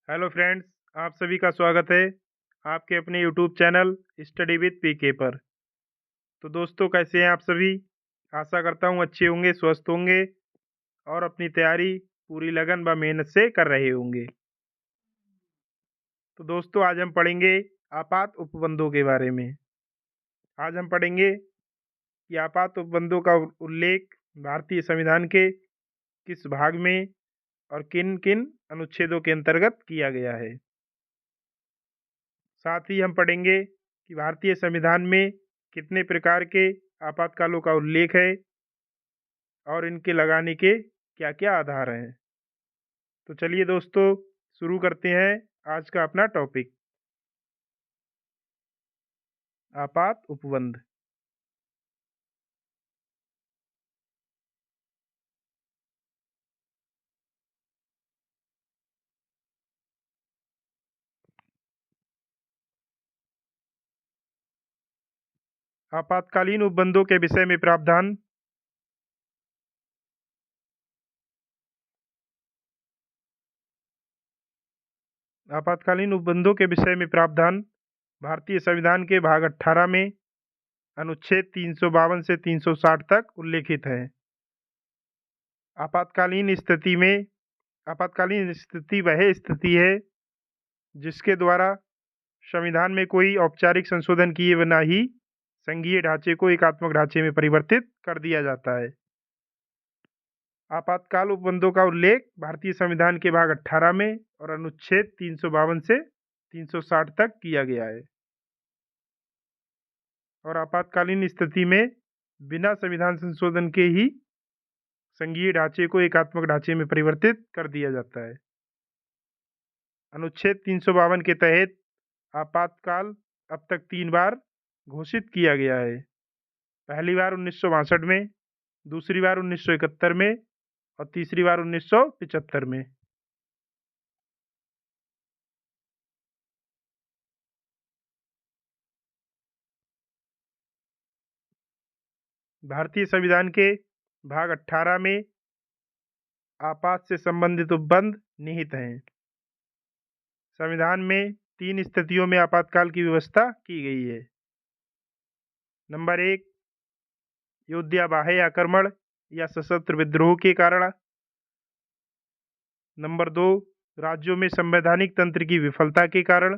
Hello friends, आप सभी का स्वागत है आपके अपने यूट्यूब चैनल स्टडी विद पीके पर। तो दोस्तों, कैसे हैं आप सभी? आशा करता हूं अच्छे होंगे, स्वस्थ होंगे और अपनी तैयारी पूरी लगन व मेहनत से कर रहे होंगे। तो दोस्तों, आज हम पढ़ेंगे आपात उपबंधों के बारे में। आज हम पढ़ेंगे कि आपात उपबंधों का उल्लेख भारतीय संविधान के किस भाग में और किन किन अनुच्छेदों के अंतर्गत किया गया है। साथ ही हम पढ़ेंगे कि भारतीय संविधान में कितने प्रकार के आपातकालों का उल्लेख है और इनके लगाने के क्या-क्या आधार हैं। तो चलिए दोस्तों, शुरू करते हैं आज का अपना टॉपिक, आपात उपबंध। आपातकालीन उपबंधों के विषय में प्रावधान। आपातकालीन उपबंधों के विषय में प्रावधान भारतीय संविधान के भाग 18 में अनुच्छेद 352 से 360 तक उल्लेखित है। आपातकालीन स्थिति में आपातकालीन स्थिति वह स्थिति है जिसके द्वारा संविधान में कोई औपचारिक संशोधन किए बिना ही संघीय ढांचे को एकात्मक ढांचे में परिवर्तित कर दिया जाता है। आपातकाल उपबंधों का उल्लेख भारतीय संविधान के भाग 18 में और अनुच्छेद 352 से 360 तक किया गया है। और आपातकालीन स्थिति में बिना संविधान संशोधन के ही संघीय ढांचे को एकात्मक ढांचे में परिवर्तित कर दिया जाता है। अनुच्छेद 352 के तहत आपातकाल अब तक 3 बार घोषित किया गया है। पहली बार 1962 में, दूसरी बार 1971 में और तीसरी बार 1975 में। भारतीय संविधान के भाग 18 में आपात से संबंधित उपबंध निहित हैं। संविधान में 3 स्थितियों में आपातकाल की व्यवस्था की गई है। नंबर 1, युद्ध या बाह्य आक्रमण या सशस्त्र विद्रोह के कारण। नंबर 2, राज्यों में संवैधानिक तंत्र की विफलता के कारण।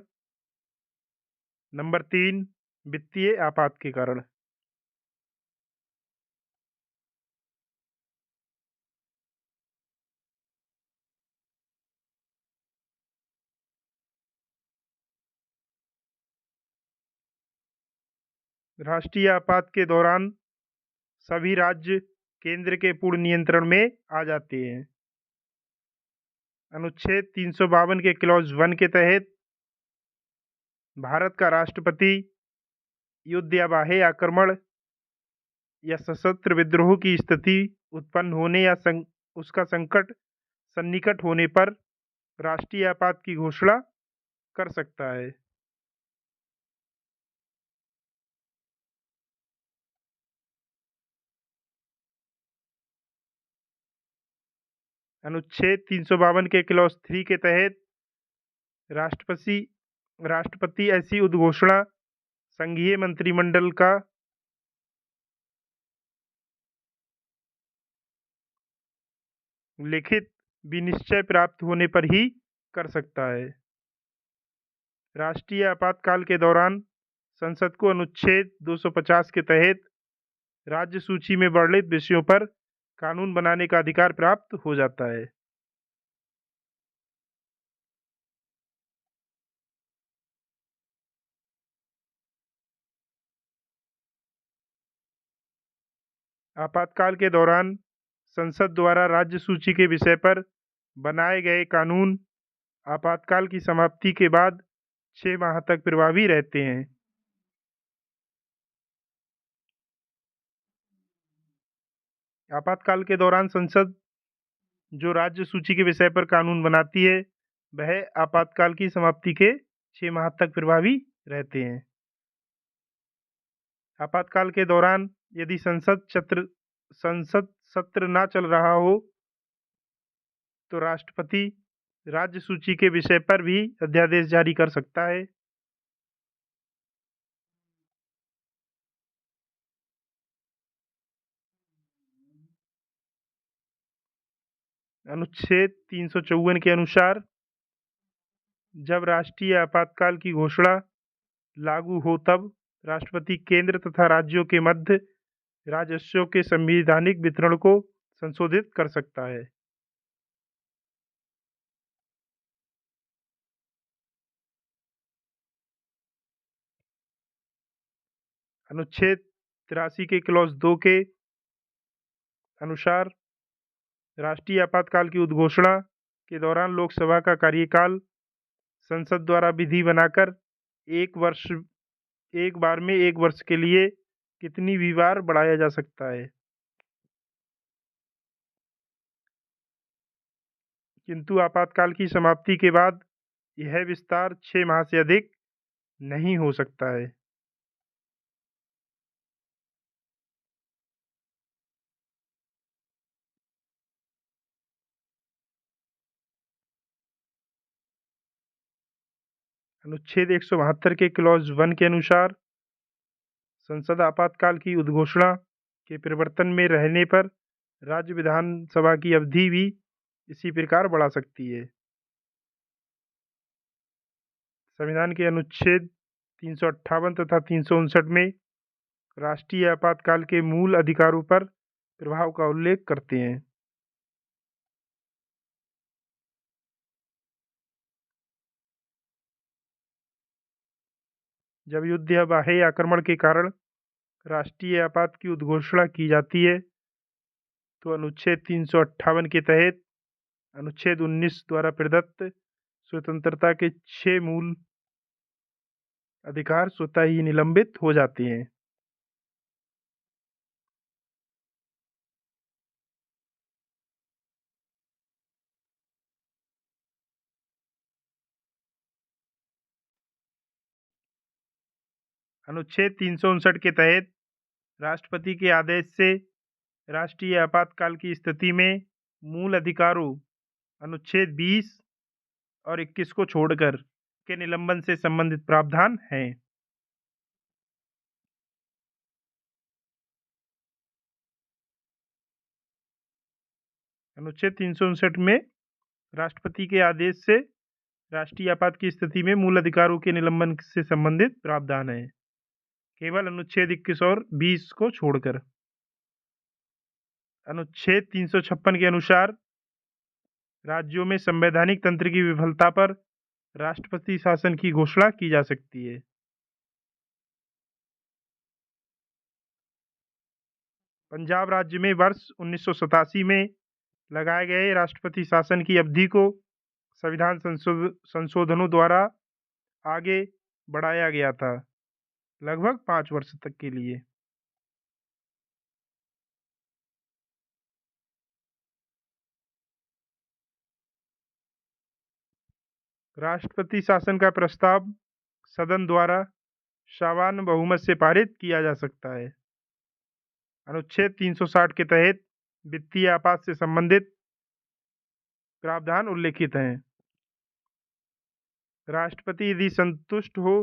नंबर 3, वित्तीय आपात के कारण। राष्ट्रीय आपात के दौरान सभी राज्य केंद्र के पूर्ण नियंत्रण में आ जाते हैं। अनुच्छेद 352 के क्लॉज 1 के तहत भारत का राष्ट्रपति युद्ध या बाह्य आक्रमण या सशस्त्र विद्रोह की स्थिति उत्पन्न होने या उसका संकट सन्निकट होने पर राष्ट्रीय आपात की घोषणा कर सकता है। अनुच्छेद 352 के क्लॉज 3 के तहत राष्ट्रपति राष्ट्रपति ऐसी उद्घोषणा संघीय मंत्रिमंडल का लिखित विनिश्चय प्राप्त होने पर ही कर सकता है। राष्ट्रीय आपातकाल के दौरान संसद को अनुच्छेद 250 के तहत राज्य सूची में वर्णित विषयों पर कानून बनाने का अधिकार प्राप्त हो जाता है। आपातकाल के दौरान संसद द्वारा राज्य सूची के विषय पर बनाए गए कानून आपातकाल की समाप्ति के बाद 6 माह तक प्रभावी रहते हैं। आपातकाल के दौरान संसद जो राज्य सूची के विषय पर कानून बनाती है, वह आपातकाल की समाप्ति के 6 माह तक प्रभावी रहते हैं। आपातकाल के दौरान यदि संसद सत्र ना चल रहा हो तो राष्ट्रपति राज्य सूची के विषय पर भी अध्यादेश जारी कर सकता है। अनुच्छेद 354 के अनुसार जब राष्ट्रीय आपातकाल की घोषणा लागू हो तब राष्ट्रपति केंद्र तथा राज्यों के मध्य राजस्व के संवैधानिक वितरण को संशोधित कर सकता है। अनुच्छेद 83 के क्लॉज 2 के अनुसार राष्ट्रीय आपातकाल की उद्घोषणा के दौरान लोकसभा का कार्यकाल संसद द्वारा विधि बनाकर एक बार में 1 वर्ष के लिए कितनी भी बार बढ़ाया जा सकता है, किंतु आपातकाल की समाप्ति के बाद यह विस्तार 6 माह से अधिक नहीं हो सकता है। अनुच्छेद 172 के क्लॉज 1 के अनुसार संसद आपातकाल की उद्घोषणा के प्रवर्तन में रहने पर राज्य विधानसभा की अवधि भी इसी प्रकार बढ़ा सकती है। संविधान के अनुच्छेद 358 तथा 359 में राष्ट्रीय आपातकाल के मूल अधिकारों पर प्रभाव का उल्लेख करते हैं। जब युद्ध या बाह्य आक्रमण के कारण राष्ट्रीय आपात की उद्घोषणा की जाती है तो अनुच्छेद 358 के तहत अनुच्छेद 19 द्वारा प्रदत्त स्वतंत्रता के 6 मूल अधिकार स्वतः ही निलंबित हो जाते हैं। अनुच्छेद 359 के तहत राष्ट्रपति के आदेश से राष्ट्रीय आपातकाल की स्थिति में मूल अधिकारों अनुच्छेद 20 और 21 को छोड़कर के निलंबन से संबंधित प्रावधान हैं। अनुच्छेद 359 में राष्ट्रपति के आदेश से राष्ट्रीय आपात की स्थिति में मूल अधिकारों के निलंबन से संबंधित प्रावधान है, केवल अनुच्छेद 21 और 20 को छोड़कर। अनुच्छेद 356 के अनुसार राज्यों में संवैधानिक तंत्र की विफलता पर राष्ट्रपति शासन की घोषणा की जा सकती है। पंजाब राज्य में वर्ष 1987 में लगाए गए राष्ट्रपति शासन की अवधि को संविधान संशोधनों द्वारा आगे बढ़ाया गया था, लगभग 5 वर्ष तक के लिए। राष्ट्रपति शासन का प्रस्ताव सदन द्वारा सामान्य बहुमत से पारित किया जा सकता है। अनुच्छेद 360 के तहत वित्तीय आपात से संबंधित प्रावधान उल्लेखित हैं। राष्ट्रपति यदि संतुष्ट हो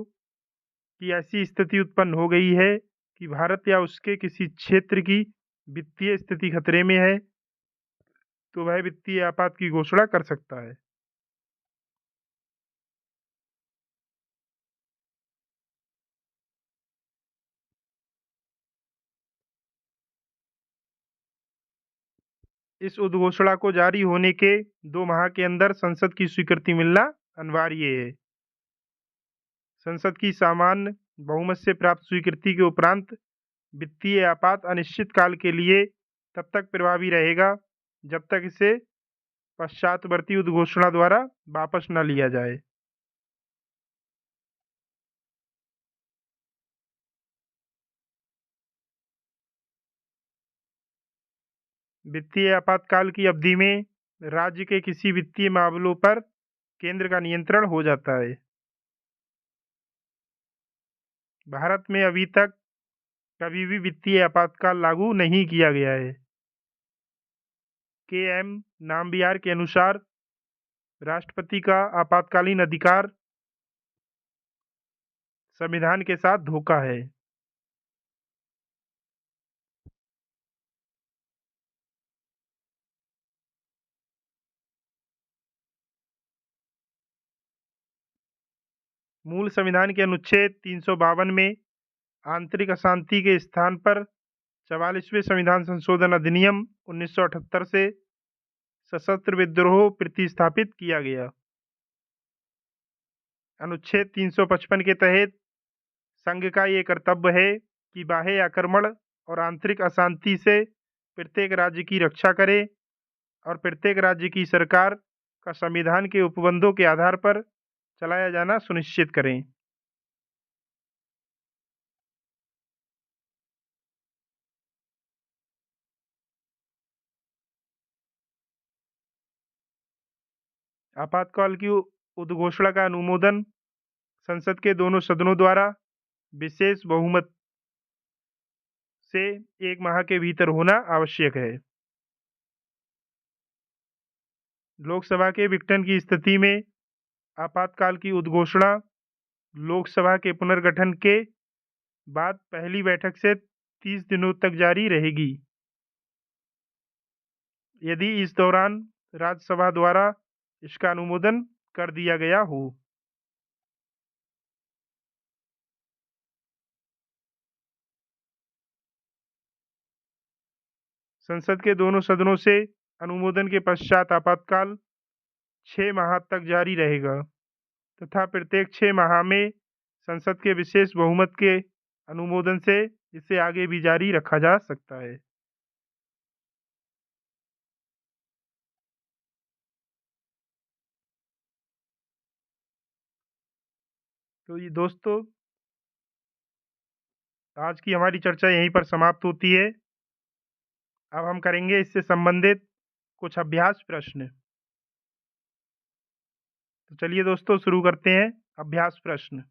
कि ऐसी स्थिति उत्पन्न हो गई है कि भारत या उसके किसी क्षेत्र की वित्तीय स्थिति खतरे में है तो वह वित्तीय आपात की घोषणा कर सकता है। इस उद्घोषणा को जारी होने के 2 माह के अंदर संसद की स्वीकृति मिलना अनिवार्य है। संसद की सामान्य बहुमत से प्राप्त स्वीकृति के उपरांत वित्तीय आपात अनिश्चित काल के लिए तब तक प्रभावी रहेगा जब तक इसे पश्चातवर्ती उद्घोषणा द्वारा वापस न लिया जाए। वित्तीय आपातकाल की अवधि में राज्य के किसी वित्तीय मामलों पर केंद्र का नियंत्रण हो जाता है। भारत में अभी तक कभी भी वित्तीय आपातकाल लागू नहीं किया गया है। के एम नाम्बियार के अनुसार राष्ट्रपति का आपातकालीन अधिकार संविधान के साथ धोखा है। मूल संविधान के अनुच्छेद 352 में आंतरिक अशांति के स्थान पर 44वें संविधान संशोधन अधिनियम 1978 से सशस्त्र विद्रोह प्रतिस्थापित किया गया। अनुच्छेद 355 के तहत संघ का ये कर्तव्य है कि बाह्य आक्रमण और आंतरिक अशांति से प्रत्येक राज्य की रक्षा करे और प्रत्येक राज्य की सरकार का संविधान के उपबंधों के आधार पर चलाया जाना सुनिश्चित करें। आपातकाल की उद्घोषणा का अनुमोदन संसद के दोनों सदनों द्वारा विशेष बहुमत से 1 माह के भीतर होना आवश्यक है। लोकसभा के विघटन की स्थिति में आपातकाल की उद्घोषणा लोकसभा के पुनर्गठन के बाद पहली बैठक से 30 दिनों तक जारी रहेगी, यदि इस दौरान राज्यसभा द्वारा इसका अनुमोदन कर दिया गया हो। संसद के दोनों सदनों से अनुमोदन के पश्चात आपातकाल 6 माह तक जारी रहेगा तथा प्रत्येक 6 माह में संसद के विशेष बहुमत के अनुमोदन से इसे आगे भी जारी रखा जा सकता है। तो ये दोस्तों, आज की हमारी चर्चा यहीं पर समाप्त होती है। अब हम करेंगे इससे संबंधित कुछ अभ्यास प्रश्न। तो चलिए दोस्तों, शुरू करते हैं अभ्यास प्रश्न।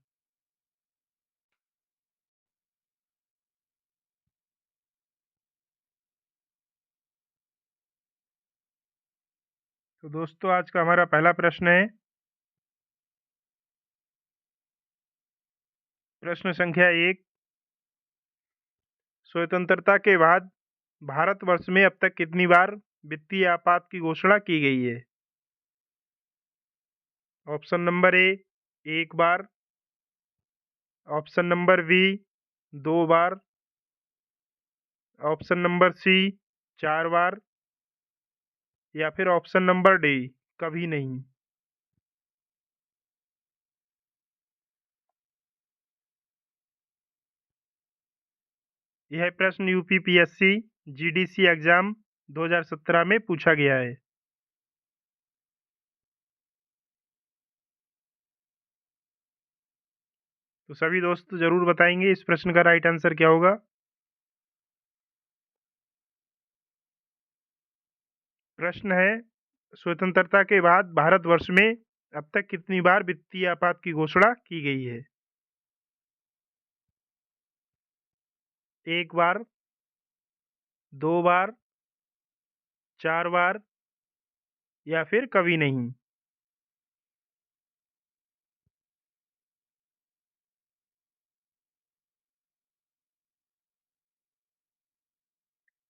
तो दोस्तों, आज का हमारा पहला प्रश्न है, प्रश्न संख्या 1। स्वतंत्रता के बाद भारतवर्ष में अब तक कितनी बार वित्तीय आपात की घोषणा की गई है? ऑप्शन नंबर ए 1 बार, ऑप्शन नंबर बी 2 बार, ऑप्शन नंबर सी 4 बार या फिर ऑप्शन नंबर डी कभी नहीं। यह प्रश्न यूपीपीएससी जीडीसी एग्जाम 2017 में पूछा गया है। तो सभी दोस्त जरूर बताएंगे इस प्रश्न का राइट आंसर क्या होगा। प्रश्न है, स्वतंत्रता के बाद भारतवर्ष में अब तक कितनी बार वित्तीय आपात की घोषणा की गई है? 1 बार, 2 बार, 4 बार या फिर कभी नहीं।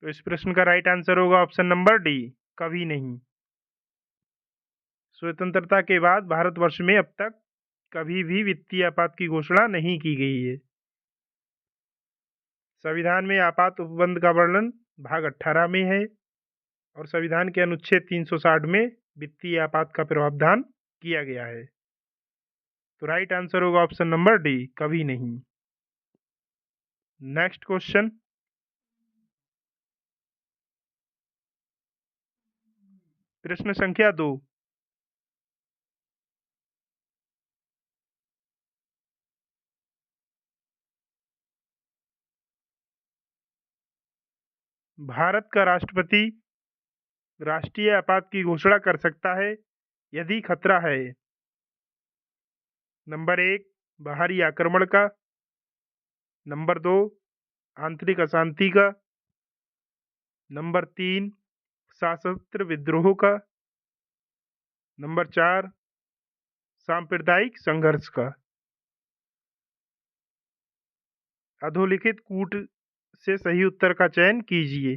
तो इस प्रश्न का राइट आंसर होगा ऑप्शन नंबर डी, कभी नहीं। स्वतंत्रता के बाद भारतवर्ष में अब तक कभी भी वित्तीय आपात की घोषणा नहीं की गई है। संविधान में आपात उपबंध का वर्णन भाग 18 में है और संविधान के अनुच्छेद 360 में वित्तीय आपात का प्रावधान किया गया है। तो राइट आंसर होगा ऑप्शन नंबर डी, कभी नहीं। नेक्स्ट क्वेश्चन, प्रश्न संख्या 2। भारत का राष्ट्रपति राष्ट्रीय आपात की घोषणा कर सकता है यदि खतरा है। नंबर 1 बाहरी आक्रमण का, नंबर 2 आंतरिक अशांति का, नंबर 3 सशस्त्र विद्रोह का नंबर 4 सांप्रदायिक संघर्ष का। अधोलिखित कूट से सही उत्तर का चयन कीजिए।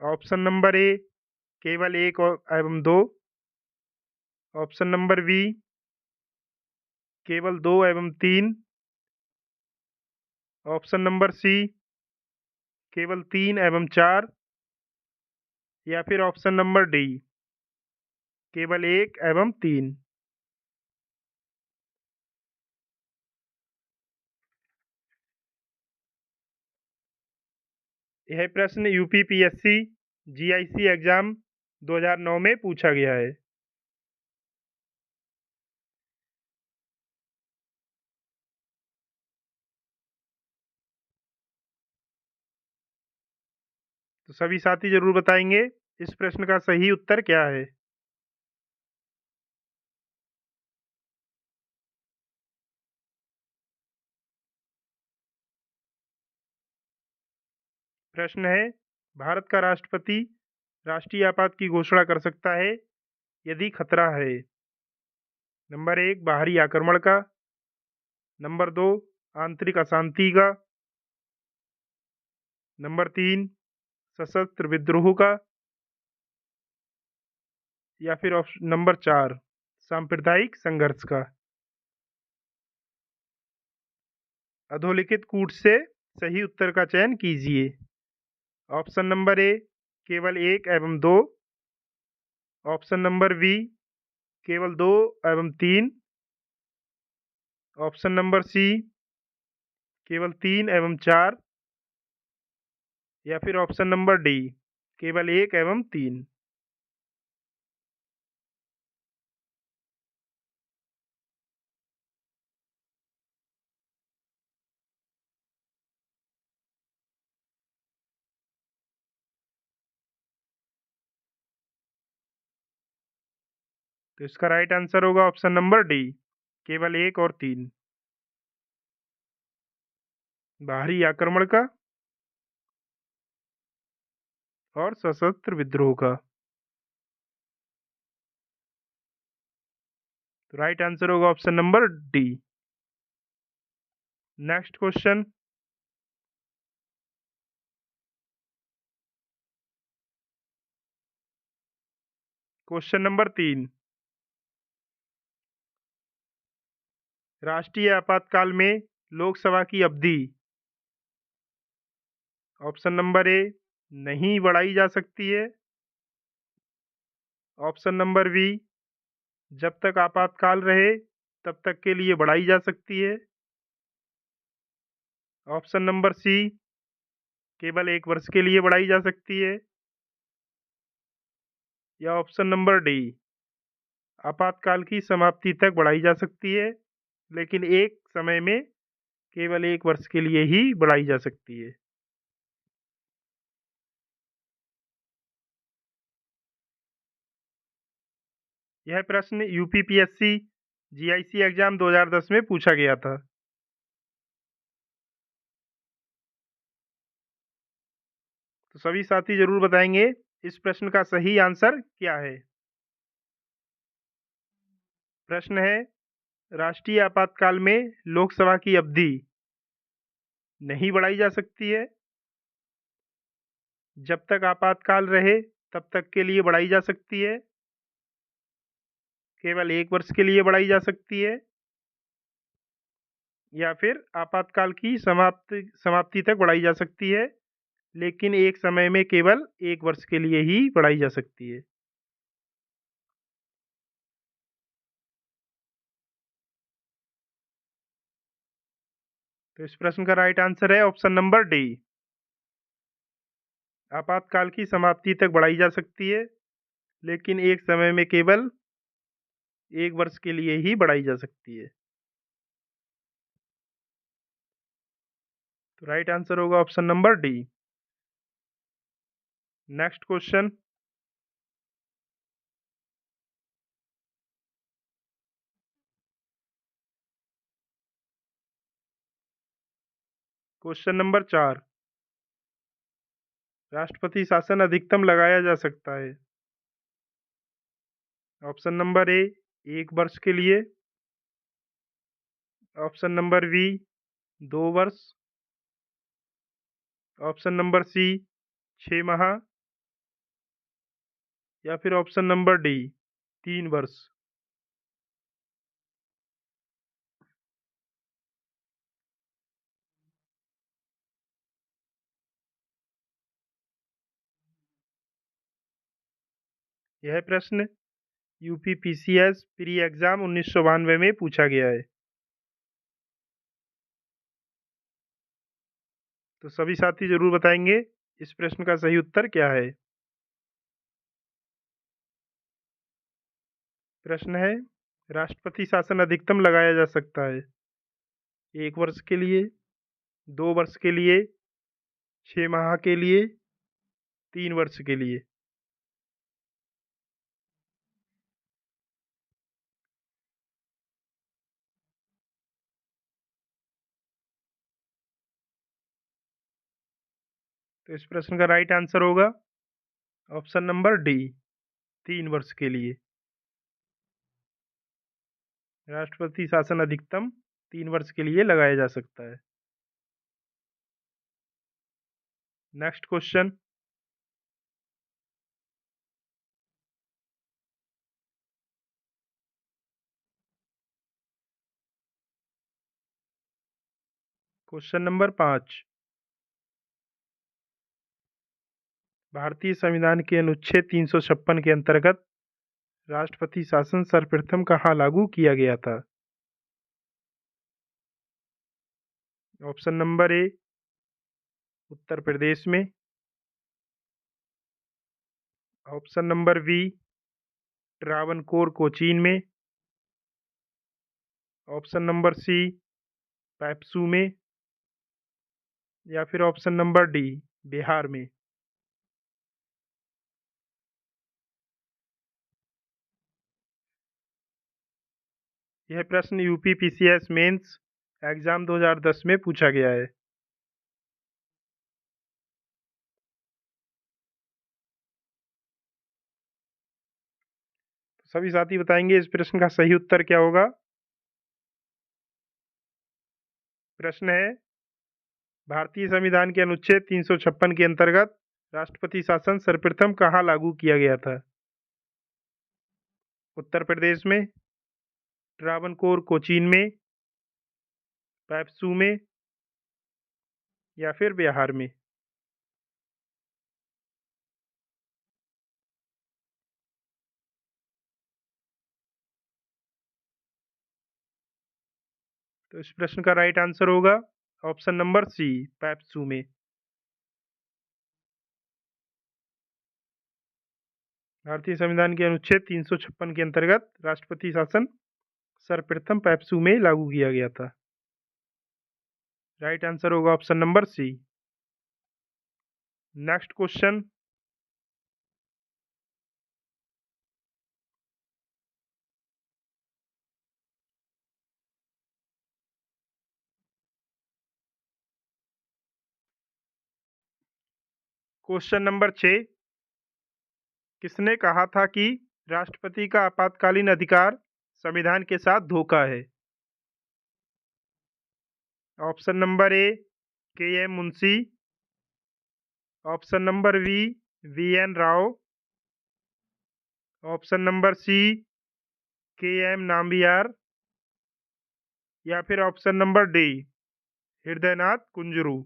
ऑप्शन नंबर ए केवल एक और एवं दो। ऑप्शन नंबर बी केवल दो एवं तीन। ऑप्शन नंबर सी केवल तीन एवं चार। या फिर ऑप्शन नंबर डी केवल एक एवं तीन। यह प्रश्न यूपीपीएससी जीआईसी एग्जाम 2009 में पूछा गया है। तो सभी साथी जरूर बताएंगे इस प्रश्न का सही उत्तर क्या है। प्रश्न है, भारत का राष्ट्रपति राष्ट्रीय आपात की घोषणा कर सकता है यदि खतरा है। नंबर 1 बाहरी आक्रमण का। नंबर 2 आंतरिक अशांति का। नंबर 3 सशस्त्र विद्रोह का। या फिर ऑप्शन नंबर 4 सांप्रदायिक संघर्ष का। अधोलिखित कूट से सही उत्तर का चयन कीजिए। ऑप्शन नंबर ए केवल एक एवं दो। ऑप्शन नंबर बी केवल दो एवं तीन। ऑप्शन नंबर सी केवल तीन एवं चार। या फिर ऑप्शन नंबर डी केवल एक एवं तीन। तो इसका राइट आंसर होगा ऑप्शन नंबर डी केवल एक और तीन। बाहरी आक्रमण का और सशस्त्र विद्रोह का। तो राइट आंसर होगा option number D. Next question. Question number 3 राष्ट्रीय आपातकाल में लोकसभा की अवधि। ऑप्शन नंबर ए नहीं बढ़ाई जा सकती है। ऑप्शन नंबर बी जब तक आपातकाल रहे तब तक के लिए बढ़ाई जा सकती है। ऑप्शन नंबर सी केवल एक वर्ष के लिए बढ़ाई जा सकती है। या ऑप्शन नंबर डी आपातकाल की समाप्ति तक बढ़ाई जा सकती है लेकिन एक समय में केवल एक वर्ष के लिए ही बढ़ाई जा सकती है। यह प्रश्न यूपीपीएससी जीआईसी एग्जाम 2010 में पूछा गया था। तो सभी साथी जरूर बताएंगे इस प्रश्न का सही आंसर क्या है। प्रश्न है, राष्ट्रीय आपातकाल में लोकसभा की अवधि नहीं बढ़ाई जा सकती है। जब तक आपातकाल रहे तब तक के लिए बढ़ाई जा सकती है। केवल एक वर्ष के लिए बढ़ाई जा सकती है। या फिर आपातकाल की समाप्ति तक बढ़ाई जा सकती है लेकिन एक समय में केवल एक वर्ष के लिए ही बढ़ाई जा सकती है। तो इस प्रश्न का राइट आंसर है ऑप्शन नंबर डी आपातकाल की समाप्ति तक बढ़ाई जा सकती है लेकिन एक समय में केवल एक वर्ष के लिए ही बढ़ाई जा सकती है। तो राइट आंसर होगा option number D. Next question. Question number 4 राष्ट्रपति शासन अधिकतम लगाया जा सकता है। ऑप्शन नंबर ए 1 वर्ष के लिए, ऑप्शन नंबर बी 2 वर्ष, ऑप्शन नंबर सी 6 माह, या फिर ऑप्शन नंबर डी 3 वर्ष। यह प्रश्न यूपी पीसीएस प्री एग्जाम 1992 में पूछा गया है। तो सभी साथी जरूर बताएंगे इस प्रश्न का सही उत्तर क्या है। प्रश्न है, राष्ट्रपति शासन अधिकतम लगाया जा सकता है 1 वर्ष के लिए, 2 वर्ष के लिए, 6 माह के लिए, 3 वर्ष के लिए। तो इस प्रश्न का राइट आंसर होगा ऑप्शन नंबर डी 3 वर्ष के लिए। राष्ट्रपति शासन अधिकतम 3 वर्ष के लिए लगाया जा सकता है। Next question, question number 5। भारतीय संविधान के अनुच्छेद 356 के अंतर्गत राष्ट्रपति शासन सर्वप्रथम कहाँ लागू किया गया था? ऑप्शन नंबर ए उत्तर प्रदेश में, option number B Travancore Cochin में, ऑप्शन नंबर सी पैप्सू में, या फिर ऑप्शन नंबर डी बिहार में। यह प्रश्न यूपी पीसीएस मेंस एग्जाम 2010 में पूछा गया है। सभी साथी बताएंगे इस प्रश्न का सही उत्तर क्या होगा। प्रश्न है, भारतीय संविधान के अनुच्छेद 356 के अंतर्गत राष्ट्रपति शासन सर्वप्रथम कहाँ लागू किया गया था? उत्तर प्रदेश में, ट्रावनकोर कोचीन में, पैप्सू में, या फिर बिहार में। तो इस प्रश्न का राइट आंसर होगा ऑप्शन नंबर सी पैप्सू में। भारतीय संविधान के अनुच्छेद 356 के अंतर्गत राष्ट्रपति शासन सर्वप्रथम पैप्सू में लागू किया गया था। राइट आंसर होगा option number C. Next question, question number 6। किसने कहा था कि राष्ट्रपति का आपातकालीन अधिकार संविधान के साथ धोखा है? Option number A K M Munshi, option number B V N Rao, option number C K M Nambiar, या फिर option number D Hridaynath Kunzru.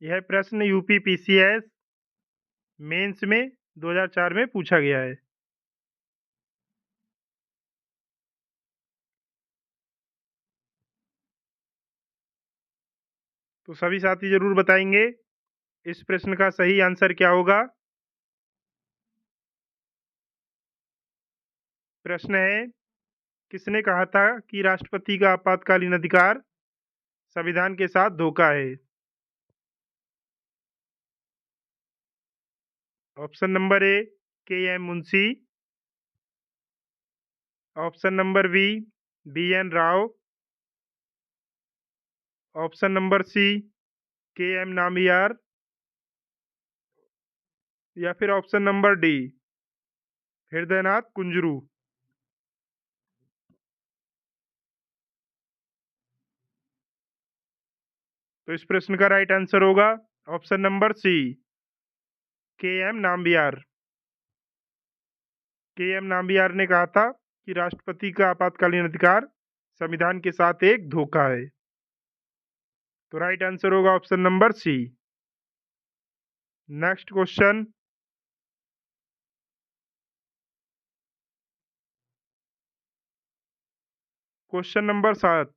यह प्रश्न यूपी पीसीएस मेंस में 2004 में पूछा गया है। तो सभी साथी जरूर बताएंगे इस प्रश्न का सही आंसर क्या होगा। प्रश्न है, किसने कहा था कि राष्ट्रपति का आपातकालीन अधिकार संविधान के साथ धोखा है? Option number A K M Munshi, option number B N Rao, option number C K M Nambiar, या फिर option number D, Hridaynath Kunzru. तो इस प्रश्न का राइट आंसर होगा option number C, K M Nambiar. के एम नाम्बियार ने कहा था कि राष्ट्रपति का आपातकालीन अधिकार संविधान के साथ एक धोखा है। तो राइट आंसर होगा option number C. Next question, question number 7,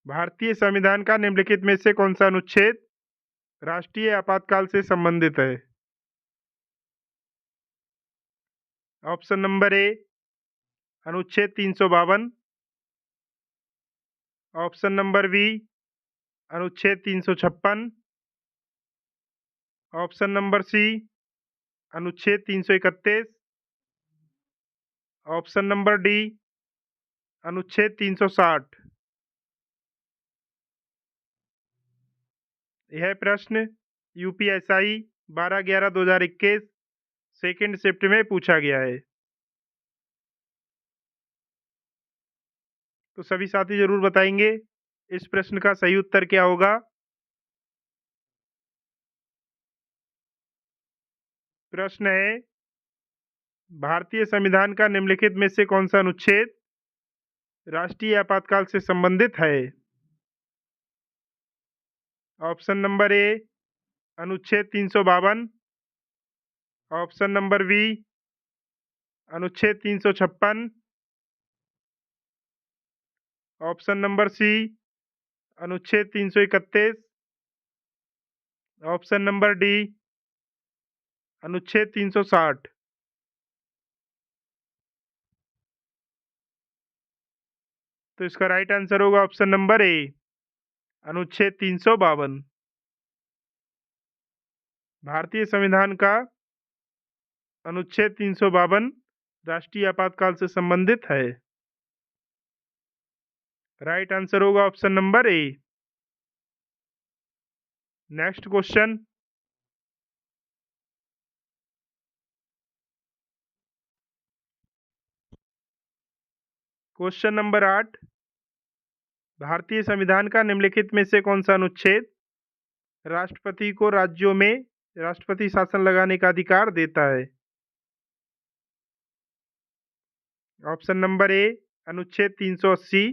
भारतीय संविधान का निम्नलिखित में से कौन सा अनुच्छेद राष्ट्रीय आपातकाल से संबंधित है? ऑप्शन नंबर ए, अनुच्छेद 352। ऑप्शन नंबर बी, अनुच्छेद 356। ऑप्शन नंबर सी, अनुच्छेद 331। ऑप्शन नंबर डी, अनुच्छेद 360। यह प्रश्न यूपीएसआई 12/11/2021 सेकेंड शिफ्ट में पूछा गया है। तो सभी साथी जरूर बताएंगे इस प्रश्न का सही उत्तर क्या होगा। प्रश्न है, भारतीय संविधान का निम्नलिखित में से कौन सा अनुच्छेद राष्ट्रीय आपातकाल से संबंधित है? ऑप्शन नंबर ए, अनुच्छेद 352। ऑप्शन नंबर बी, अनुच्छेद 356। ऑप्शन नंबर सी, अनुच्छेद 331। ऑप्शन नंबर डी, अनुच्छेद 360। तो इसका राइट आंसर होगा ऑप्शन नंबर ए, अनुच्छेद 352। भारतीय संविधान का अनुच्छेद 352 राष्ट्रीय आपातकाल से संबंधित है। राइट आंसर होगा option number A. Next question, question number 8, भारतीय संविधान का निम्नलिखित में से कौन सा अनुच्छेद राष्ट्रपति को राज्यों में राष्ट्रपति शासन लगाने का अधिकार देता है? ऑप्शन नंबर ए, अनुच्छेद 380।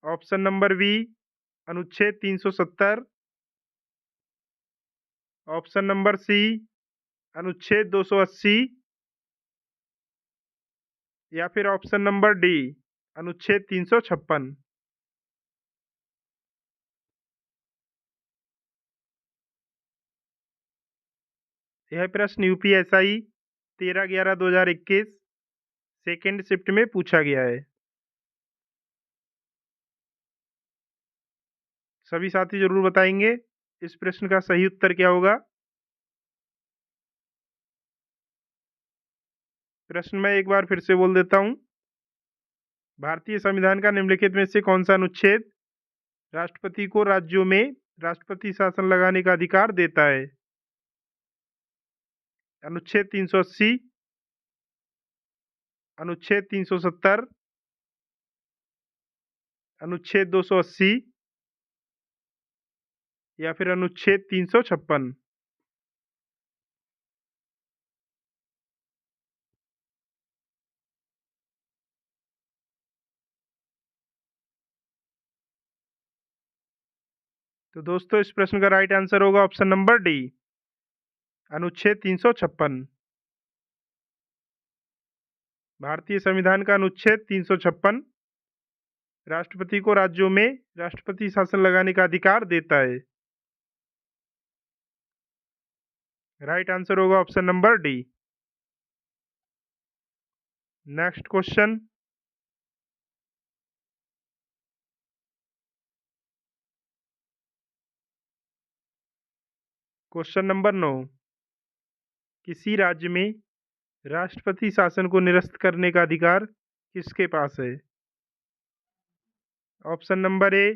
ऑप्शन नंबर बी, अनुच्छेद 370। ऑप्शन नंबर सी, अनुच्छेद 280। या फिर ऑप्शन नंबर डी, अनुच्छेद 356। यह प्रश्न यूपीएसआई 13/11/2021 सेकेंड शिफ्ट में पूछा गया है। सभी साथी जरूर बताएंगे इस प्रश्न का सही उत्तर क्या होगा। प्रश्न मैं एक बार फिर से बोल देता हूं, भारतीय संविधान का निम्नलिखित में से कौन सा अनुच्छेद राष्ट्रपति को राज्यों में राष्ट्रपति शासन लगाने का अधिकार देता है? अनुच्छेद 380, अनुच्छेद 370, अनुच्छेद 280 या फिर अनुच्छेद 356। तो दोस्तों इस प्रश्न का राइट आंसर होगा ऑप्शन नंबर डी, अनुच्छेद 356। भारतीय संविधान का अनुच्छेद 356 राष्ट्रपति को राज्यों में राष्ट्रपति शासन लगाने का अधिकार देता है। राइट आंसर होगा option number D. Next question, question number 9, किसी राज्य में राष्ट्रपति शासन को निरस्त करने का अधिकार किसके पास है? ऑप्शन नंबर ए,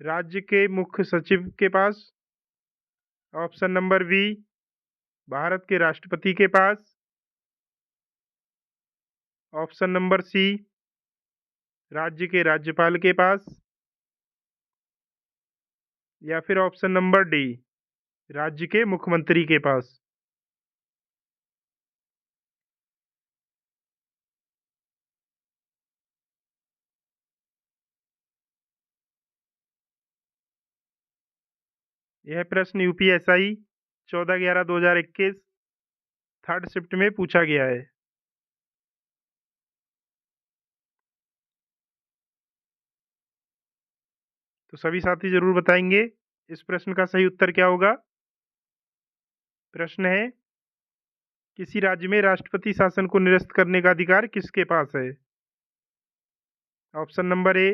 राज्य के मुख्य सचिव के पास। ऑप्शन नंबर बी, भारत के राष्ट्रपति के पास। ऑप्शन नंबर सी, राज्य के राज्यपाल के पास। या फिर ऑप्शन नंबर डी, राज्य के मुख्यमंत्री के पास। यह प्रश्न यूपीएसआई 14/11/2021 थर्ड शिफ्ट में पूछा गया है। तो सभी साथी जरूर बताएंगे इस प्रश्न का सही उत्तर क्या होगा। प्रश्न है, किसी राज्य में राष्ट्रपति शासन को निरस्त करने का अधिकार किसके पास है? ऑप्शन नंबर ए,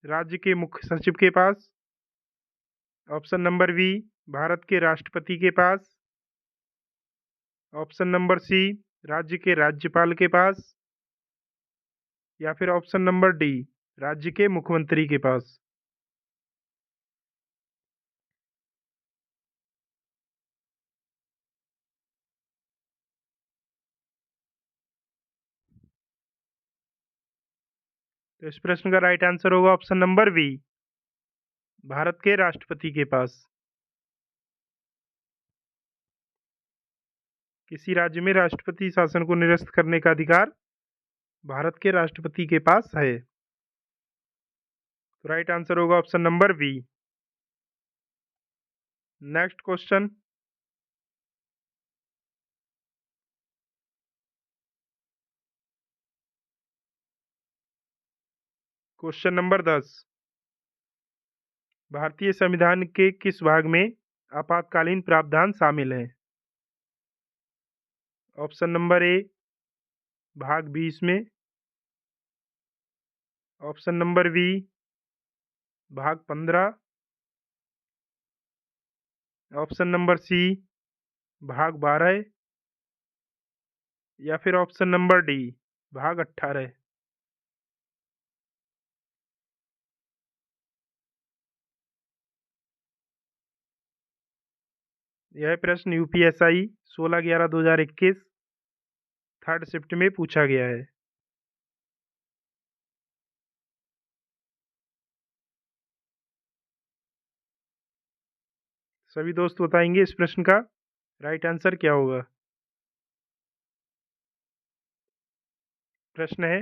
राज्य के मुख्य सचिव के पास। ऑप्शन नंबर बी, भारत के राष्ट्रपति के पास। ऑप्शन नंबर सी, राज्य के राज्यपाल के पास। या फिर ऑप्शन नंबर डी, राज्य के मुख्यमंत्री के पास। तो इस प्रश्न का राइट आंसर होगा ऑप्शन नंबर बी, भारत के राष्ट्रपति के पास। किसी राज्य में राष्ट्रपति शासन को निरस्त करने का अधिकार भारत के राष्ट्रपति के पास है। तो राइट आंसर होगा option number B. Next question, question number 10, भारतीय संविधान के किस भाग में आपातकालीन प्रावधान शामिल हैं? ऑप्शन नंबर ए, भाग 20 में। ऑप्शन नंबर बी, भाग 15। ऑप्शन नंबर सी, भाग 12। या फिर ऑप्शन नंबर डी, भाग 18। यह प्रश्न यूपीएसआई 16/11/2021 थर्ड शिफ्ट में पूछा गया है। सभी दोस्त बताएंगे इस प्रश्न का राइट आंसर क्या होगा। प्रश्न है,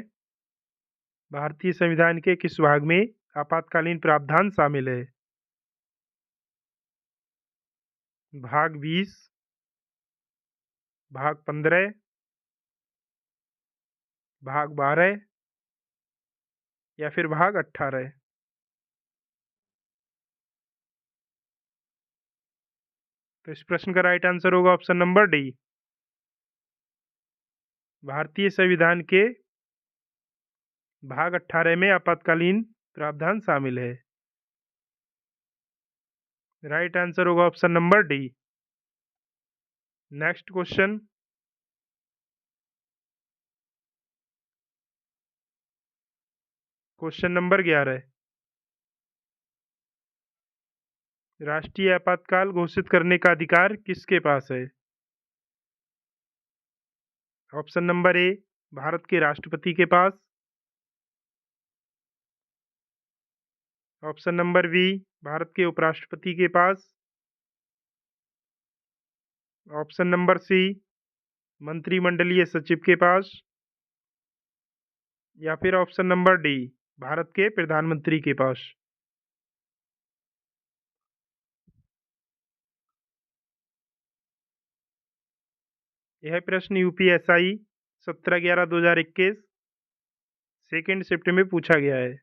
भारतीय संविधान के किस भाग में आपातकालीन प्रावधान शामिल है? भाग 20, भाग 15, भाग 12 या फिर भाग 18। तो इस प्रश्न का राइट आंसर होगा ऑप्शन नंबर डी, भारतीय संविधान के भाग 18 में आपातकालीन प्रावधान शामिल है। राइट आंसर होगा option number D. Next question, question number 11, राष्ट्रीय आपातकाल घोषित करने का अधिकार किसके पास है? ऑप्शन नंबर ए, भारत के राष्ट्रपति के पास। ऑप्शन नंबर बी, भारत के उपराष्ट्रपति के पास। ऑप्शन नंबर सी, मंत्रिमंडलीय सचिव के पास। या फिर ऑप्शन नंबर डी, भारत के प्रधानमंत्री के पास। यह प्रश्न यूपीएसआई 17/11/2021 सेकेंड शिफ्ट में पूछा गया है।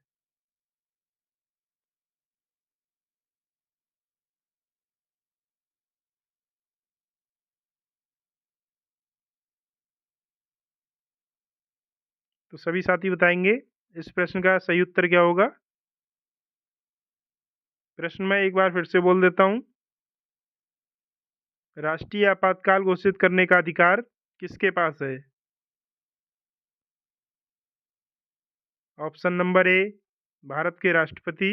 तो सभी साथी बताएंगे इस प्रश्न का सही उत्तर क्या होगा। प्रश्न मैं एक बार फिर से बोल देता हूँ, राष्ट्रीय आपातकाल घोषित करने का अधिकार किसके पास है? ऑप्शन नंबर ए, भारत के राष्ट्रपति।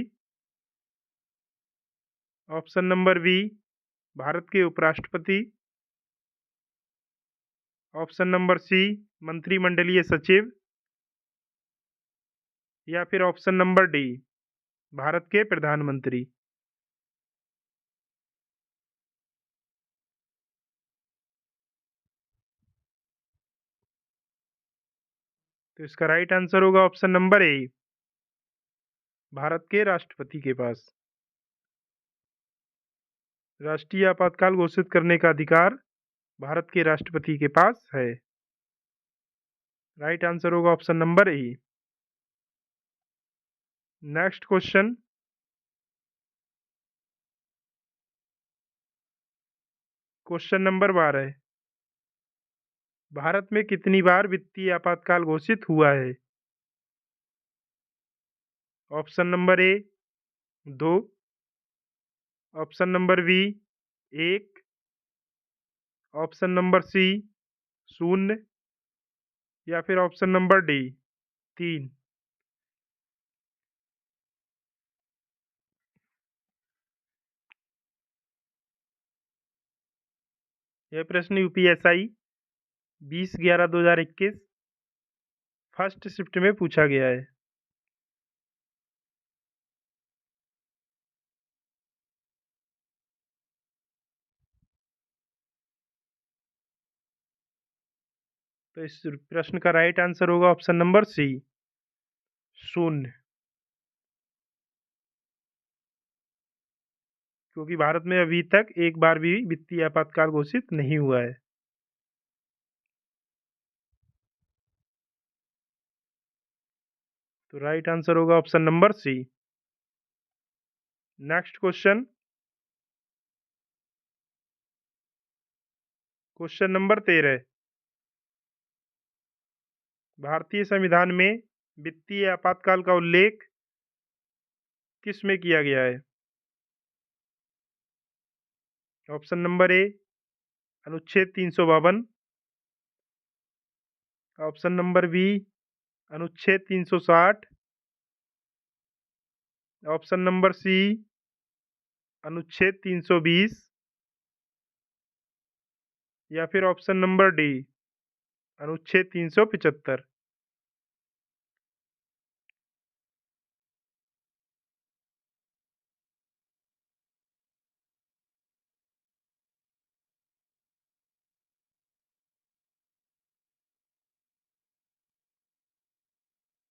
ऑप्शन नंबर बी, भारत के उपराष्ट्रपति। ऑप्शन नंबर सी मंत्रिमंडलीय सचिव, या फिर ऑप्शन नंबर डी भारत के प्रधानमंत्री। तो इसका राइट आंसर होगा ऑप्शन नंबर ए, भारत के राष्ट्रपति के पास राष्ट्रीय आपातकाल घोषित करने का अधिकार भारत के राष्ट्रपति के पास है। राइट आंसर होगा option number A. Next question, question number 12, भारत में कितनी बार वित्तीय आपातकाल घोषित हुआ है? Option number A 2, option number B 1, option number C 0, या फिर ऑप्शन नंबर डी 3। यह प्रश्न यूपीएसआई 20/11/2021 फर्स्ट शिफ्ट में पूछा गया है। तो इस प्रश्न का राइट आंसर होगा ऑप्शन नंबर सी 0, क्योंकि भारत में अभी तक एक बार भी वित्तीय आपातकाल घोषित नहीं हुआ है। तो राइट आंसर होगा option number C. Next question, question number 13, भारतीय संविधान में वित्तीय आपातकाल का उल्लेख किस में किया गया है? ऑप्शन नंबर ए अनुच्छेद 352, ऑप्शन नंबर बी अनुच्छेद 360, ऑप्शन नंबर सी अनुच्छेद 320, या फिर ऑप्शन नंबर डी अनुच्छेद 375।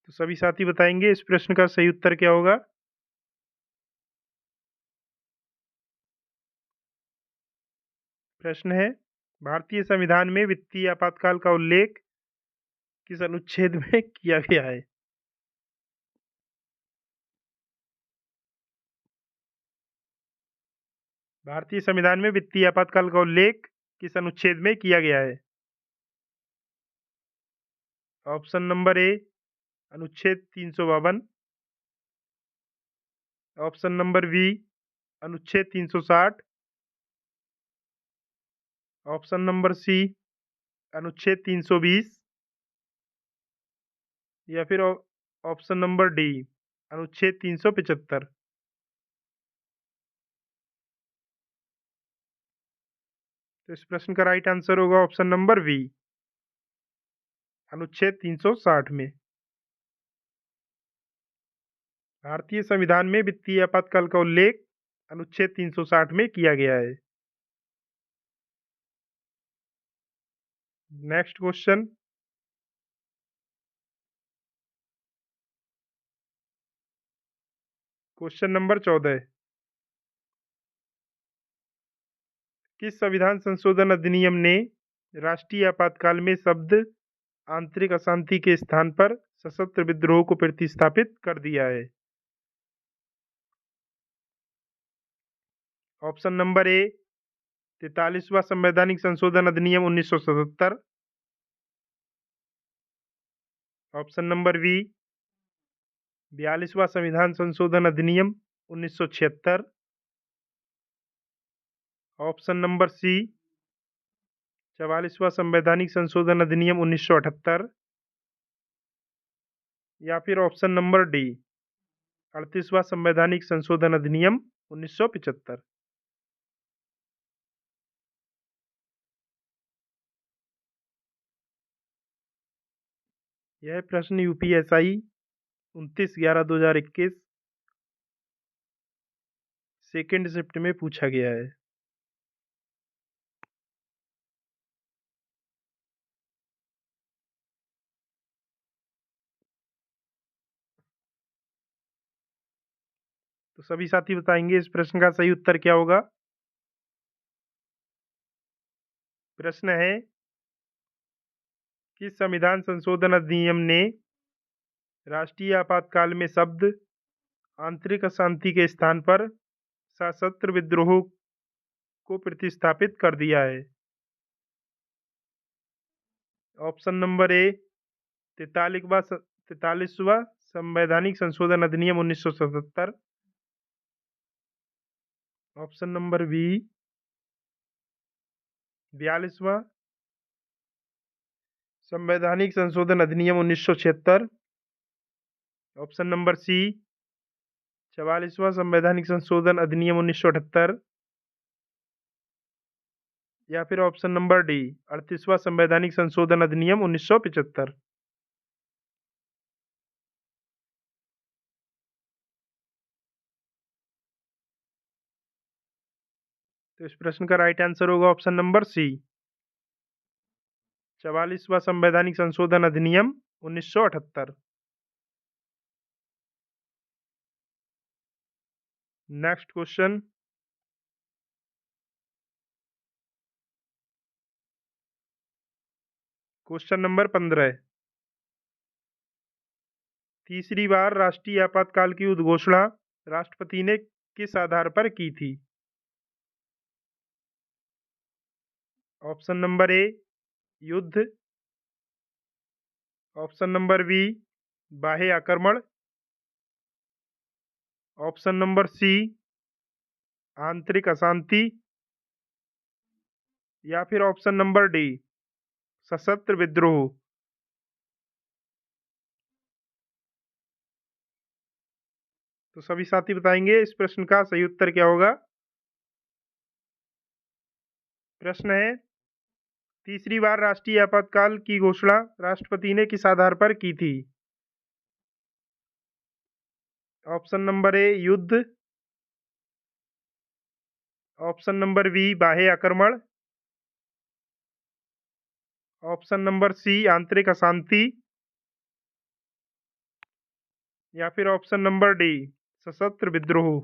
तो सभी साथी बताएंगे इस प्रश्न का सही उत्तर क्या होगा। प्रश्न है, भारतीय संविधान में वित्तीय आपातकाल का उल्लेख किस अनुच्छेद में किया गया है? भारतीय संविधान में वित्तीय आपातकाल का उल्लेख किस अनुच्छेद में किया गया है? ऑप्शन नंबर ए अनुच्छेद 352, ऑप्शन नंबर बी अनुच्छेद 360, ऑप्शन नंबर सी अनुच्छेद 320, या फिर ऑप्शन नंबर डी अनुच्छेद 375। तो इस प्रश्न का राइट आंसर होगा ऑप्शन नंबर बी अनुच्छेद 360 में। भारतीय संविधान में वित्तीय आपातकाल का उल्लेख अनुच्छेद 360 में किया गया है। नेक्स्ट क्वेश्चन, क्वेश्चन नंबर 14, किस संविधान संशोधन अधिनियम ने राष्ट्रीय आपातकाल में शब्द आंतरिक अशांति के स्थान पर सशस्त्र विद्रोह को प्रतिस्थापित कर दिया है? ऑप्शन नंबर ए 43वां संवैधानिक संशोधन अधिनियम 1977, ऑप्शन नंबर बी 42वां संविधान संशोधन अधिनियम 1976, ऑप्शन नंबर सी 44वां संवैधानिक संशोधन अधिनियम 1978, या फिर ऑप्शन नंबर डी 38वां संवैधानिक संशोधन अधिनियम 1975। यह प्रश्न यूपीएसआई 29/11/2021 सेकेंड शिफ्ट में पूछा गया है। तो सभी साथी बताएंगे इस प्रश्न का सही उत्तर क्या होगा। प्रश्न है कि संविधान संशोधन अधिनियम ने राष्ट्रीय आपातकाल में शब्द आंतरिक अशांति के स्थान पर सशस्त्र विद्रोह को प्रतिस्थापित कर दिया है। ऑप्शन नंबर ए 43वां संवैधानिक संशोधन अधिनियम 1977। ऑप्शन नंबर बी 42वां संवैधानिक संशोधन अधिनियम 1976। ऑप्शन नंबर सी 44वां संवैधानिक संशोधन अधिनियम 1978। या फिर ऑप्शन नंबर डी 38वां संवैधानिक संशोधन अधिनियम 1975। तो इस प्रश्न का राइट आंसर होगा ऑप्शन नंबर सी 44वां संवैधानिक संशोधन अधिनियम 1978। Next question. Question number 15। तीसरी बार राष्ट्रीय आपातकाल की उद्घोषणा राष्ट्रपति ने किस आधार पर की थी। ऑप्शन नंबर ए युद्ध। ऑप्शन नंबर बी बाह्य आक्रमण। ऑप्शन नंबर सी आंतरिक अशांति। या फिर ऑप्शन नंबर डी सशस्त्र विद्रोह। तो सभी साथी बताएंगे इस प्रश्न का सही उत्तर क्या होगा। प्रश्न है तीसरी बार राष्ट्रीय आपातकाल की घोषणा राष्ट्रपति ने किस आधार पर की थी। ऑप्शन नंबर ए युद्ध। ऑप्शन नंबर बी बाह्य आक्रमण। ऑप्शन नंबर सी आंतरिक अशांति। या फिर ऑप्शन नंबर डी सशस्त्र विद्रोह।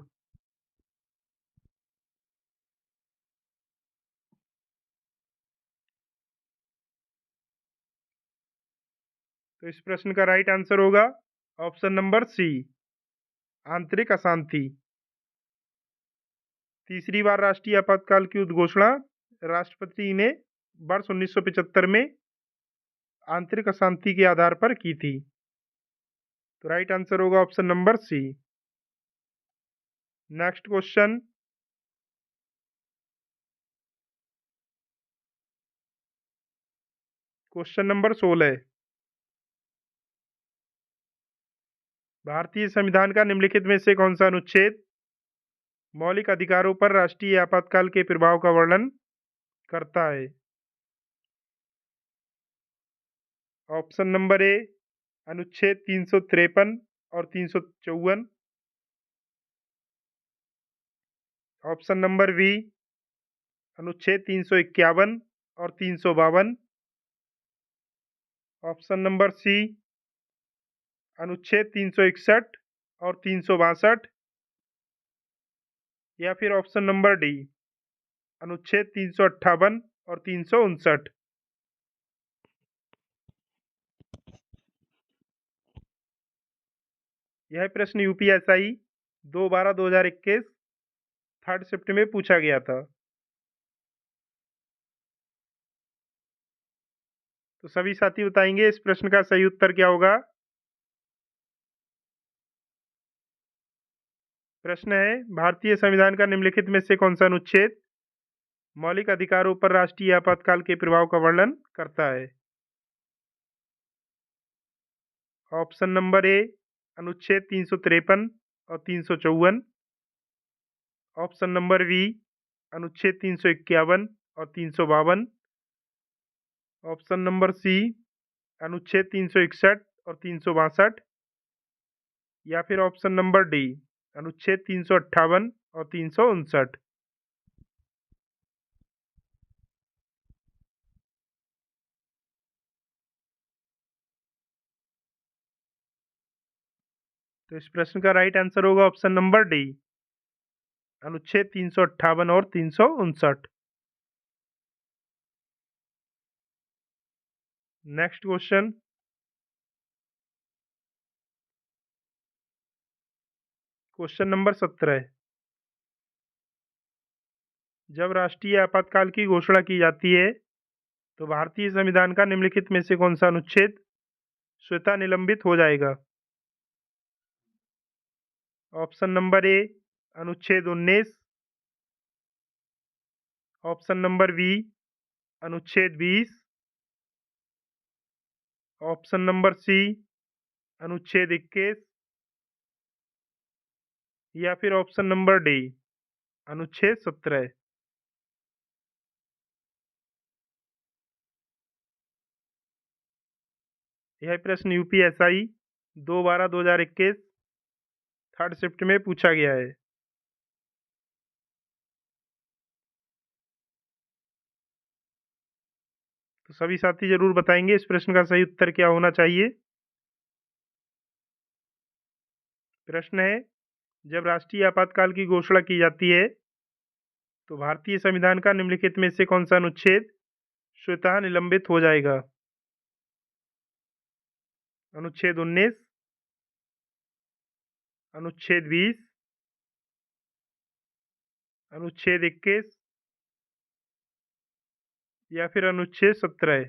तो इस प्रश्न का राइट आंसर होगा ऑप्शन नंबर सी आंतरिक अशांति। तीसरी बार राष्ट्रीय आपातकाल की उद्घोषणा राष्ट्रपति ने वर्ष 1975 में आंतरिक अशांति के आधार पर की थी। तो राइट आंसर होगा option number C. Next question. Question number 16। भारतीय संविधान का निम्नलिखित में से कौन सा अनुच्छेद मौलिक अधिकारों पर राष्ट्रीय आपातकाल के प्रभाव का वर्णन करता है। ऑप्शन नंबर ए अनुच्छेद 353 और 354। ऑप्शन नंबर बी अनुच्छेद 351 और 352। ऑप्शन नंबर सी अनुच्छेद 361 और 362। या फिर ऑप्शन नंबर डी अनुच्छेद 358 और 359। यह प्रश्न यूपीएसआई 2/12/2021 थर्ड शिफ्ट में पूछा गया था। तो सभी साथी बताएंगे इस प्रश्न का सही उत्तर क्या होगा। प्रश्न है भारतीय संविधान का निम्नलिखित में से कौन सा अनुच्छेद मौलिक अधिकारों पर राष्ट्रीय आपातकाल के प्रभाव का वर्णन करता है। ऑप्शन नंबर ए अनुच्छेद 353 और 354। ऑप्शन नंबर बी अनुच्छेद 351 और 352। ऑप्शन नंबर सी अनुच्छेद 361 और 362, या फिर ऑप्शन नंबर डी अनुच्छेद 358 और 359। तो इस प्रश्न का राइट आंसर होगा ऑप्शन नंबर डी अनुच्छेद 358 और 359। Next question, question number 17। जब राष्ट्रीय आपातकाल की घोषणा की जाती है तो भारतीय संविधान का निम्नलिखित में से कौन सा अनुच्छेद स्वतः निलंबित हो जाएगा? ऑप्शन नंबर ए अनुच्छेद 19, ऑप्शन नंबर बी अनुच्छेद 20, ऑप्शन नंबर सी अनुच्छेद 21, या फिर ऑप्शन नंबर डी अनुच्छेद 17। यह प्रश्न यूपीएसआई 2/12/2021 थर्ड शिफ्ट में पूछा गया है। तो सभी साथी जरूर बताएंगे इस प्रश्न का सही उत्तर क्या होना चाहिए। प्रश्न है, जब राष्ट्रीय आपातकाल की घोषणा की जाती है तो भारतीय संविधान का निम्नलिखित में से कौन सा अनुच्छेद स्वतः निलंबित हो जाएगा? अनुच्छेद 19, अनुच्छेद 20, अनुच्छेद 21, या फिर अनुच्छेद 17।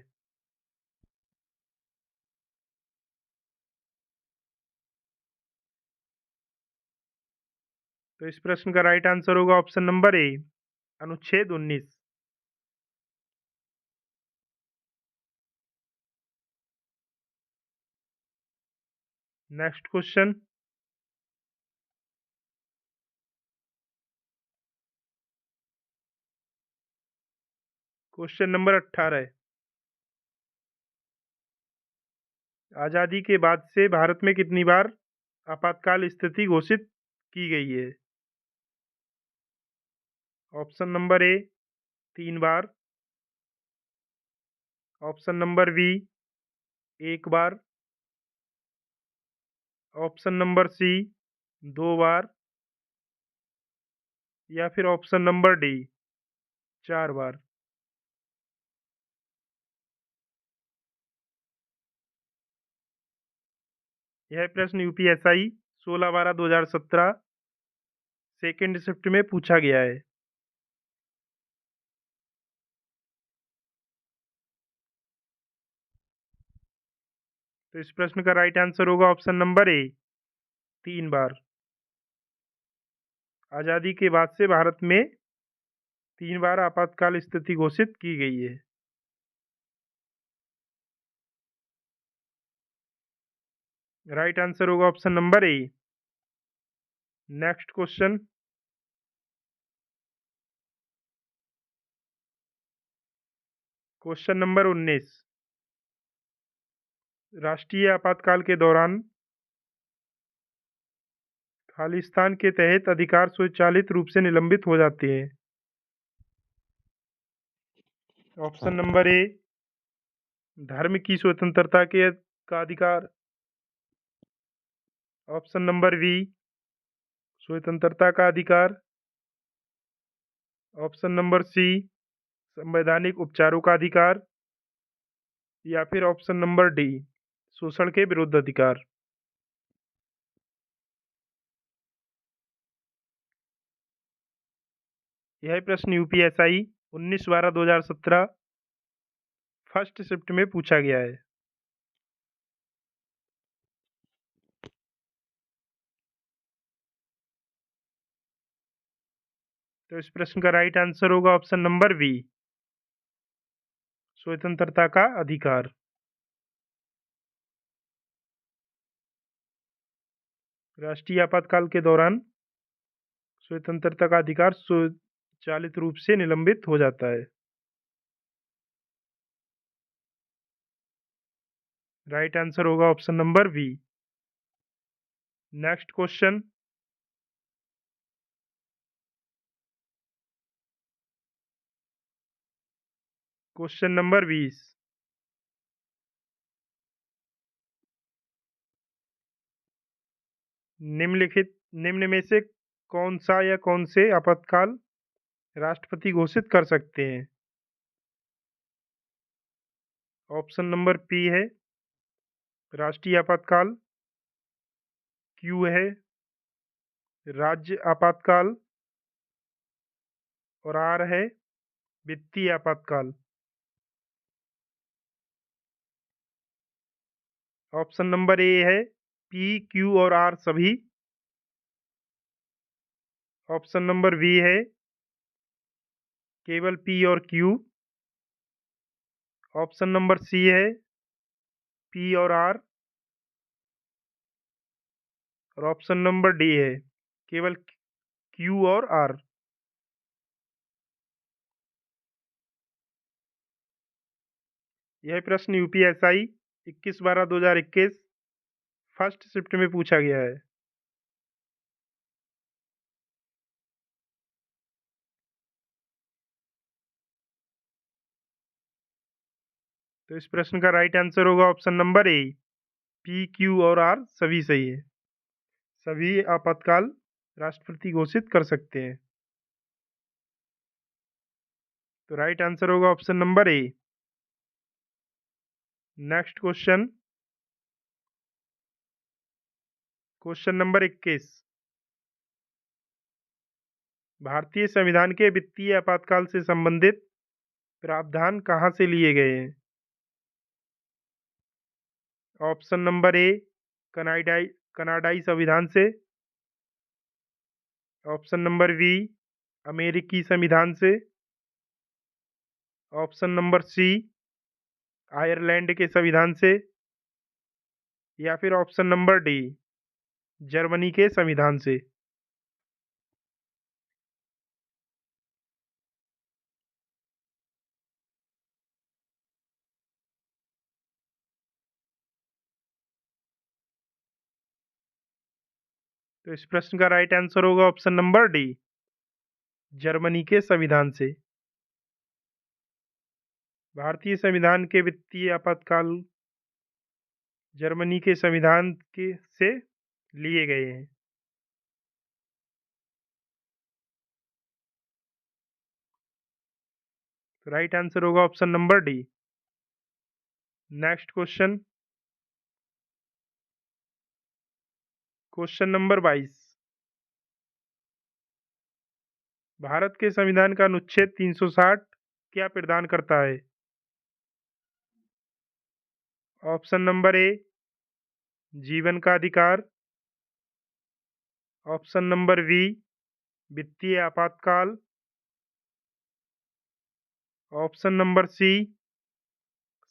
तो इस प्रश्न का राइट आंसर होगा ऑप्शन नंबर ए अनुच्छेद 19। Next question, question number 18। आज़ादी के बाद से भारत में कितनी बार आपातकाल स्थिति घोषित की गई है? ऑप्शन नंबर ए 3 बार, ऑप्शन नंबर बी 1 बार, ऑप्शन नंबर सी 2 बार, या फिर ऑप्शन नंबर डी 4 बार। यह प्रश्न यूपीएसआई 16/12/2017 सेकेंड शिफ्ट में पूछा गया है। तो इस प्रश्न का राइट आंसर होगा ऑप्शन नंबर ए 3 बार। आज़ादी के बाद से भारत में 3 बार आपातकाल स्थिति घोषित की गई है। राइट आंसर होगा option number A. Next question, question number 19। राष्ट्रीय आपातकाल के दौरान खालिस्तान के तहत अधिकार स्वचालित रूप से निलंबित हो जाते हैं। ऑप्शन नंबर ए धर्म की स्वतंत्रता के का अधिकार, ऑप्शन नंबर बी स्वतंत्रता का अधिकार, ऑप्शन नंबर सी संवैधानिक उपचारों का अधिकार, या फिर ऑप्शन नंबर डी शोषण के विरुद्ध अधिकार। यह प्रश्न यूपीएसआई 19/12/2017 फर्स्ट शिफ्ट में पूछा गया है। तो इस प्रश्न का राइट आंसर होगा ऑप्शन नंबर बी स्वतंत्रता का अधिकार। राष्ट्रीय आपातकाल के दौरान स्वतंत्रता का अधिकार स्वचालित रूप से निलंबित हो जाता है। राइट आंसर होगा option number B. Next question. Question number 20। निम्न में से कौन सा या कौन से आपातकाल राष्ट्रपति घोषित कर सकते हैं? ऑप्शन नंबर पी है राष्ट्रीय आपातकाल, क्यू है राज्य आपातकाल, और आर है वित्तीय आपातकाल। ऑप्शन नंबर ए है पी, क्यू और आर सभी। ऑप्शन नंबर बी है केवल पी और क्यू। ऑप्शन नंबर सी है पी और आर। और ऑप्शन नंबर डी है केवल क्यू और आर। यह प्रश्न यूपीएसआई 21/12/2021 फर्स्ट शिफ्ट में पूछा गया है। तो इस प्रश्न का राइट आंसर होगा ऑप्शन नंबर ए, पी, क्यू और आर सभी सही है। सभी आपातकाल राष्ट्रपति घोषित कर सकते हैं। तो राइट आंसर होगा option number A. Next question. Question number 21। भारतीय संविधान के वित्तीय आपातकाल से संबंधित प्रावधान कहाँ से लिए गए हैं? ऑप्शन नंबर ए कनाडाई संविधान से। ऑप्शन नंबर बी अमेरिकी संविधान से। ऑप्शन नंबर सी आयरलैंड के संविधान से। या फिर ऑप्शन नंबर डी जर्मनी के संविधान से। तो इस प्रश्न का राइट आंसर होगा ऑप्शन नंबर डी जर्मनी के संविधान से। भारतीय संविधान के वित्तीय आपातकाल जर्मनी के संविधान के से लिए गए हैं। तो राइट आंसर होगा option number D. Next question. Question number 22। Bharat के संविधान का अनुच्छेद 360 क्या प्रदान करता है? ऑप्शन नंबर ए जीवन का अधिकार। ऑप्शन नंबर बी वित्तीय आपातकाल। ऑप्शन नंबर सी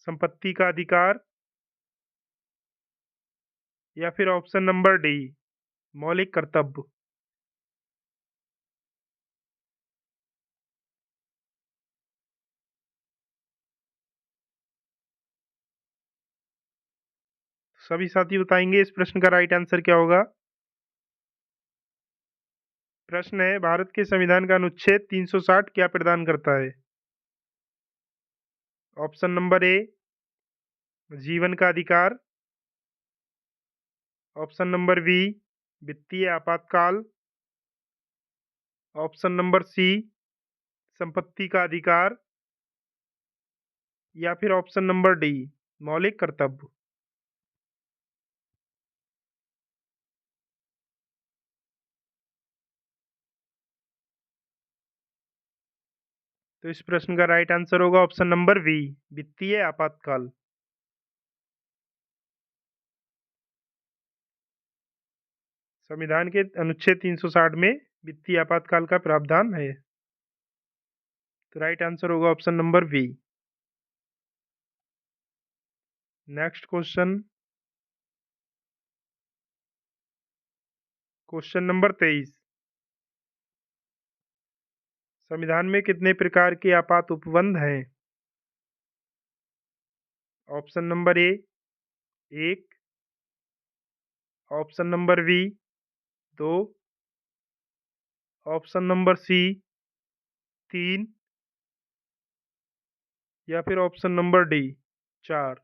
संपत्ति का अधिकार। या फिर ऑप्शन नंबर डी मौलिक कर्तव्य। सभी साथी बताएंगे इस प्रश्न का राइट आंसर क्या होगा। प्रश्न है भारत के संविधान का अनुच्छेद 360 क्या प्रदान करता है? ऑप्शन नंबर ए जीवन का अधिकार। ऑप्शन नंबर बी वित्तीय आपातकाल। ऑप्शन नंबर सी संपत्ति का अधिकार। या फिर ऑप्शन नंबर डी मौलिक कर्तव्य। तो इस प्रश्न का राइट आंसर होगा ऑप्शन नंबर बी वित्तीय आपातकाल। संविधान के अनुच्छेद 360 में वित्तीय आपातकाल का प्रावधान है। तो राइट आंसर होगा option number B. Next question. Question number 23। संविधान में कितने प्रकार के आपात उपबंध हैं? Option number A 1, option number B 2, option number C 3 या फिर ऑप्शन नंबर डी 4।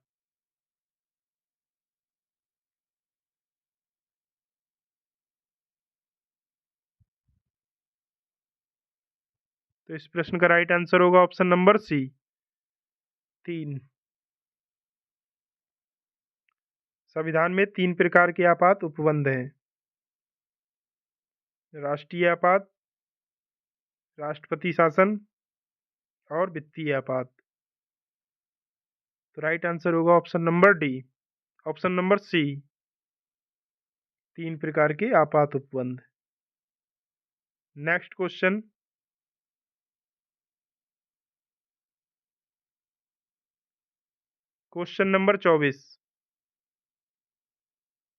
तो इस प्रश्न का राइट आंसर होगा ऑप्शन नंबर सी 3। संविधान में 3 प्रकार के आपात उपबंध हैं। राष्ट्रीय आपात, राष्ट्रपति शासन और वित्तीय आपात। तो राइट आंसर होगा option number D, option number C 3 प्रकार के आपात उपबंध। Next question, question number 24।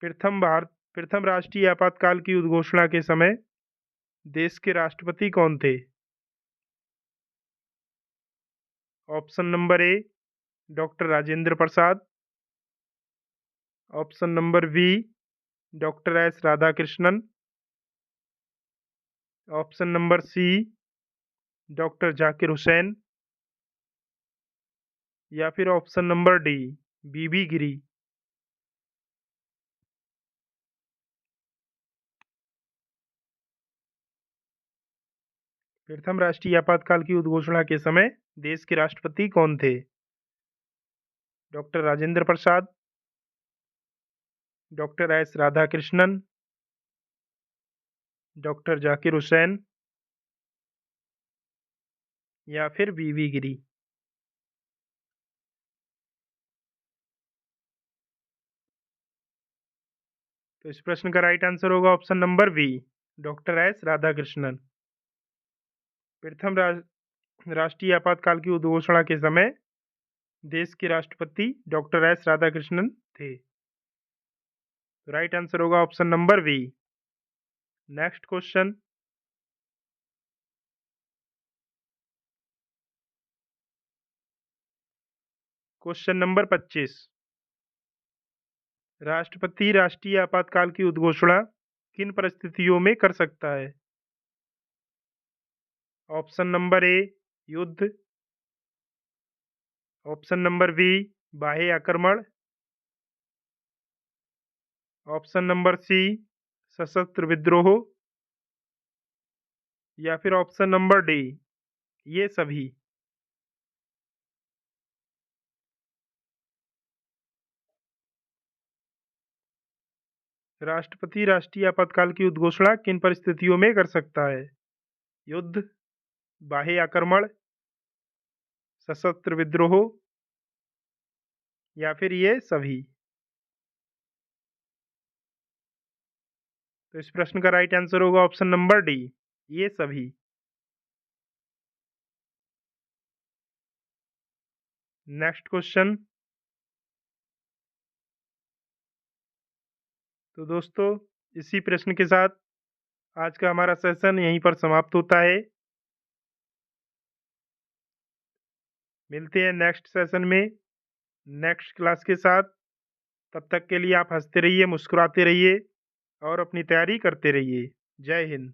प्रथम राष्ट्रीय आपातकाल की उद्घोषणा के समय देश के राष्ट्रपति कौन थे? Option number A doctor Rajendra Prasad, option number B doctor S Radhakrishnan, option number C doctor Zakir Hussain या फिर option number D V V Giri. प्रथम राष्ट्रीय आपातकाल की उद्घोषणा के समय देश के राष्ट्रपति कौन थे? Doctor Rajendra Prasad, doctor S Radhakrishnan, doctor Zakir Hussain या फिर बीबी गिरी। तो इस प्रश्न का राइट आंसर होगा option number B doctor S Radhakrishnan. प्रथम राष्ट्रीय आपातकाल की उद्घोषणा के समय देश के राष्ट्रपति डॉक्टर एस राधाकृष्णन थे। तो राइट आंसर होगा option number B. Next question, question number 25। राष्ट्रपति राष्ट्रीय आपातकाल की उद्घोषणा किन परिस्थितियों में कर सकता है? ऑप्शन नंबर ए युद्ध, ऑप्शन नंबर बी बाह्य आक्रमण, ऑप्शन नंबर सी सशस्त्र विद्रोह या फिर ऑप्शन नंबर डी ये सभी। राष्ट्रपति राष्ट्रीय आपातकाल की उद्घोषणा किन परिस्थितियों में कर सकता है? युद्ध, बाह्य आक्रमण, सशस्त्र विद्रोह या फिर ये सभी। तो इस प्रश्न का राइट आंसर होगा ऑप्शन नंबर डी ये सभी। नेक्स्ट क्वेश्चन, तो दोस्तों इसी प्रश्न के साथ आज का हमारा सेशन यहीं पर समाप्त होता है। मिलते हैं नेक्स्ट सेशन में नेक्स्ट क्लास के साथ। तब तक के लिए आप हंसते रहिए, मुस्कुराते रहिए और अपनी तैयारी करते रहिए। जय हिंद।